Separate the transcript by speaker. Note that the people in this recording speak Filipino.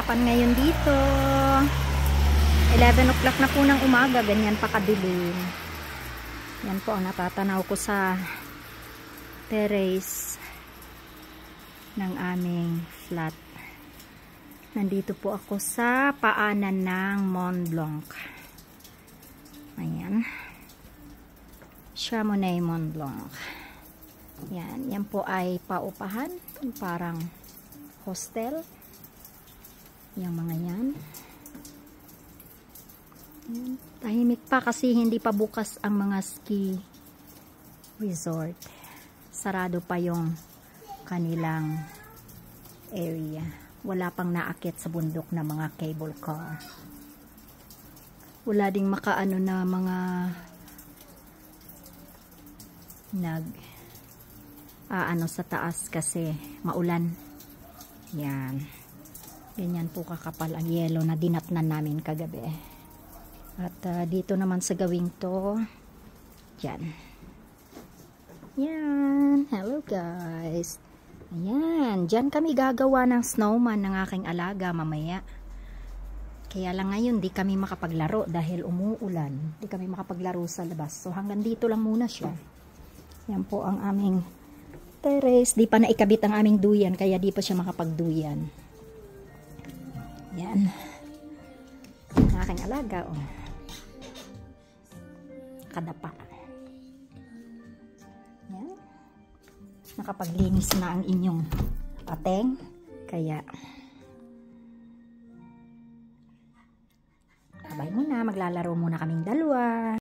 Speaker 1: Hapon ngayon dito. 11 o'clock na po ng umaga. Ganyan pa kadilim. Yan po ang natatanaw ko sa terrace ng aming flat. Nandito po ako sa paanan ng Mont Blanc. Ayan. Chamonix Mont Blanc. Yan. Yan po ay paupahan. Parang hostel. Yung mga yan. Tahimik pa kasi hindi pa bukas ang mga ski resort. Sarado pa yung kanilang area. Wala pang naakit sa bundok na mga cable car. Wala ding makaano na mga ano sa taas kasi maulan. Yan. Ganyan po kakapal ang yelo na dinatnan namin kagabi. At dito naman sa gawing to, yan. Yan. Hello guys. Ayan. Diyan kami gagawa ng snowman ng aking alaga mamaya. Kaya lang ngayon di kami makapaglaro dahil umuulan. Di kami makapaglaro sa labas. So hanggang dito lang muna siya. Yan po ang aming terrace. Di pa naikabit ang aming duyan kaya di pa siya makapagduyan. Yan. Ang aking alaga, oh. Kadapa. Yan. Nakapaglinis na ang inyong ateng. Kaya abay muna, maglalaro muna kaming dalawa.